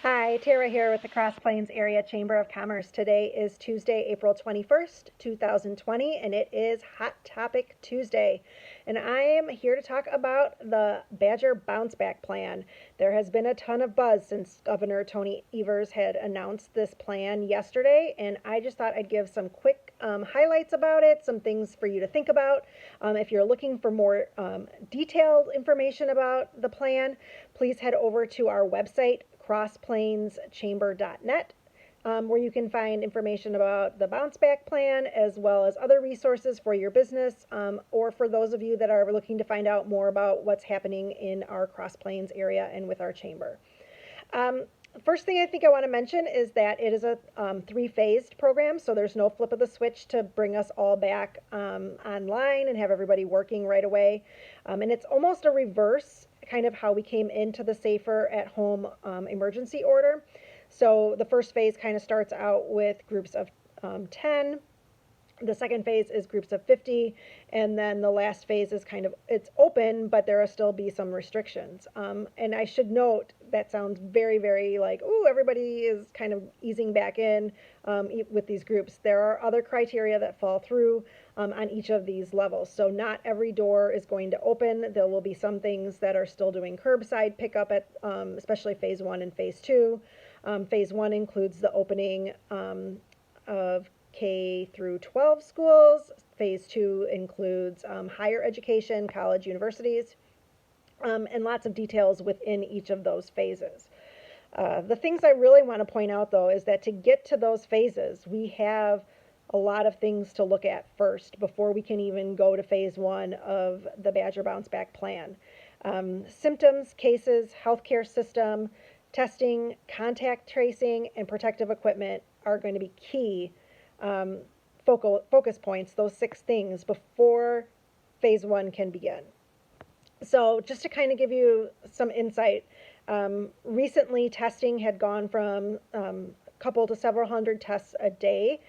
Hi, Tara here with the Cross Plains Area Chamber of Commerce. Today is Tuesday, April 21st, 2020, and it is Hot Topic Tuesday. And I am here to talk about the Badger Bounce Back Plan. There has been a ton of buzz since Governor Tony Evers had announced this plan yesterday, and I just thought I'd give some quick highlights about it, some things for you to think about. If you're looking for more detailed information about the plan, please head over to our website, crossplainschamber.net, where you can find information about the bounce back plan as well as other resources for your business, or for those of you that are looking to find out more about what's happening in our Cross Plains area and with our chamber. First thing I think I want to mention is that it is a three-phased program, so there's no flip of the switch to bring us all back online and have everybody working right away. And it's almost a reverse kind of how we came into the safer at home emergency order. So the first phase kind of starts out with groups of 10. The second phase is groups of 50, and then the last phase is kind of, it's open, but there will still be some restrictions. And I should note, that sounds very, very like, oh, everybody is kind of easing back in with these groups. There are other criteria that fall through on each of these levels. So not every door is going to open. There will be some things that are still doing curbside pickup at especially phase 1 and phase 2. Phase 1 includes the opening of K through 12 schools. Phase 2 includes higher education, college, universities, and lots of details within each of those phases. The things I really want to point out, though, is that to get to those phases, we have a lot of things to look at first before we can even go to phase 1 of the Badger Bounce Back Plan. Symptoms, cases, healthcare system, testing, contact tracing, and protective equipment are going to be key focus points, those 6 things, before phase 1 can begin. So just to kind of give you some insight, recently testing had gone from a couple to several hundred tests a day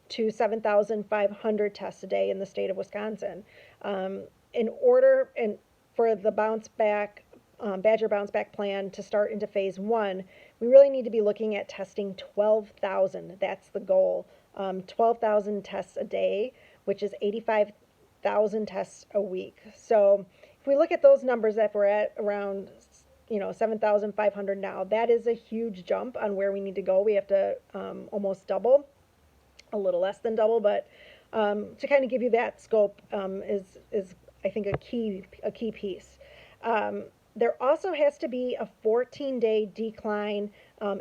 to 7,500 tests a day in the state of Wisconsin. In order and for the Badger Bounce Back Plan to start into phase 1, we really need to be looking at testing 12,000. That's the goal. 12,000 tests a day, which is 85,000 tests a week. So if we look at those numbers that we're at around, 7,500 now, that is a huge jump on where we need to go. We have to almost double, a little less than double, but to kind of give you that scope is I think a key piece. There also has to be a 14-day decline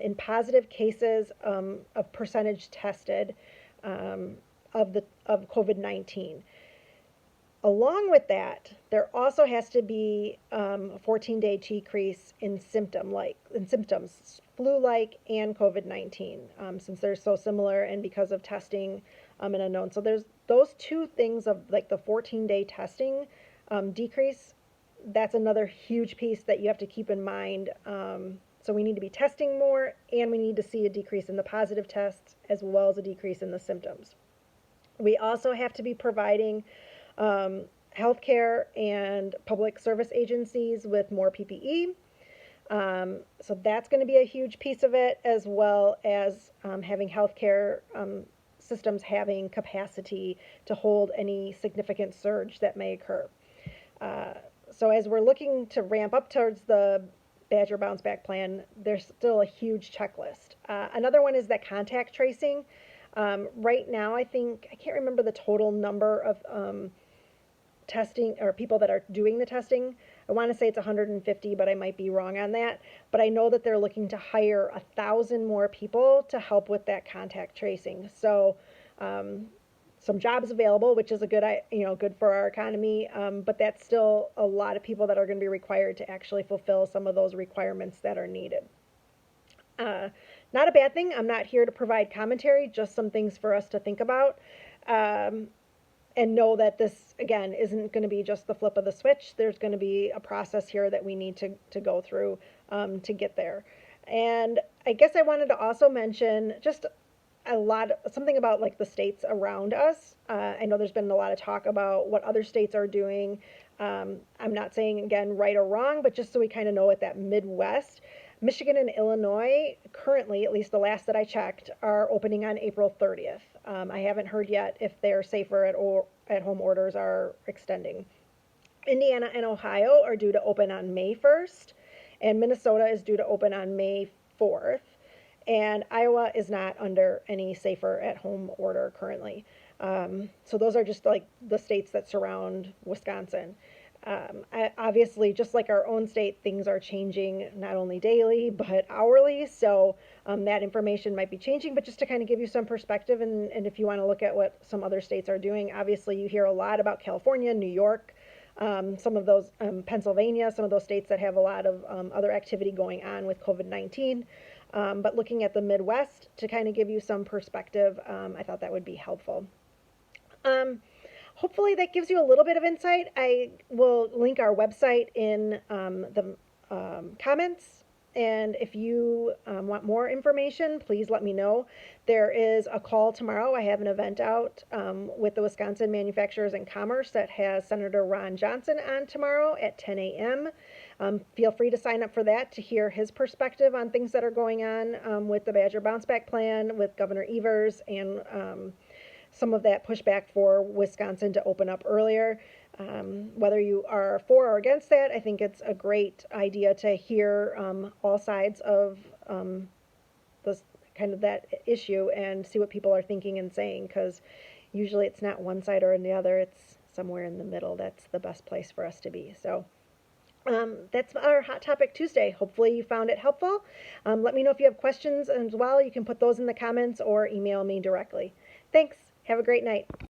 in positive cases of percentage tested of COVID-19. Along with that, there also has to be a 14-day decrease in symptoms, flu-like and COVID-19, since they're so similar and because of testing and unknown. So there's those two things of like the 14-day testing decrease. That's another huge piece that you have to keep in mind. So we need to be testing more, and we need to see a decrease in the positive tests as well as a decrease in the symptoms. We also have to be providing healthcare and public service agencies with more PPE. So that's going to be a huge piece of it, as well as having healthcare systems having capacity to hold any significant surge that may occur. So as we're looking to ramp up towards the Badger Bounce Back Plan, there's still a huge checklist. Another one is that contact tracing. Right now, I can't remember the total number of testing or people that are doing the testing. I want to say it's 150, but I might be wrong on that. But I know that they're looking to hire 1,000 more people to help with that contact tracing. So some jobs available, which is a good for our economy, but that's still a lot of people that are going to be required to actually fulfill some of those requirements that are needed. Not a bad thing. I'm not here to provide commentary, just some things for us to think about, and know that this, again, isn't going to be just the flip of the switch. There's going to be a process here that we need to go through to get there. And I guess I wanted to also mention just something about like the states around us. I know there's been a lot of talk about what other states are doing. I'm not saying, again, right or wrong, but just so we kind of know what that Midwest. Michigan and Illinois, currently, at least the last that I checked, are opening on April 30th. I haven't heard yet if their safer at home orders are extending. Indiana and Ohio are due to open on May 1st, and Minnesota is due to open on May 4th. And Iowa is not under any safer at home order currently. So those are just like the states that surround Wisconsin. Obviously, just like our own state, things are changing not only daily but hourly. So that information might be changing, but just to kind of give you some perspective, and if you want to look at what some other states are doing, obviously you hear a lot about California, New York, some of those, Pennsylvania, some of those states that have a lot of other activity going on with COVID-19. But looking at the Midwest to kind of give you some perspective, I thought that would be helpful. Hopefully that gives you a little bit of insight. I will link our website in the comments. And if you want more information, please let me know. There is a call tomorrow. I have an event out with the Wisconsin Manufacturers and Commerce that has Senator Ron Johnson on tomorrow at 10 a.m. Feel free to sign up for that to hear his perspective on things that are going on with the Badger Bounce Back Plan, with Governor Evers, and some of that pushback for Wisconsin to open up earlier. Whether you are for or against that, I think it's a great idea to hear all sides of this kind of that issue and see what people are thinking and saying, because usually it's not one side or the other, it's somewhere in the middle. That's the best place for us to be. So that's our Hot Topic Tuesday. Hopefully you found it helpful. Let me know if you have questions as well. You can put those in the comments or email me directly. Thanks. Have a great night.